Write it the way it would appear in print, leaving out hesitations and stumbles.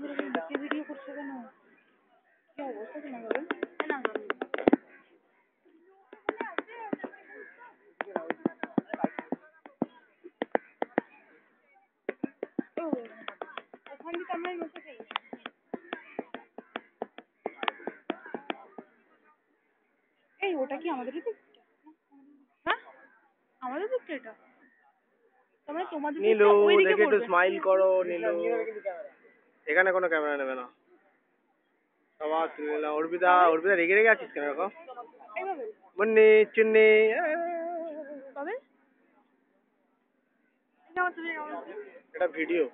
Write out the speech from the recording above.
Video করছে কেন? কি অবস্থা তোমার বলেন? না ওখান থেকে আমরা নতুন এই ওটা কি আমাদের দিক? হ্যাঁ আমাদের দিক এটা তোমরা তোমাদের দিকটা ওইদিকে একটু স্মাইল করো নীলু। এখানে কোনো ক্যামেরা নেবে না। সবার তুলে না। অর্পিতা রেগে রেগে আছিস কেন এরকম? এইভাবে মুন্নি চুন্নি তবে এটা ভিডিও।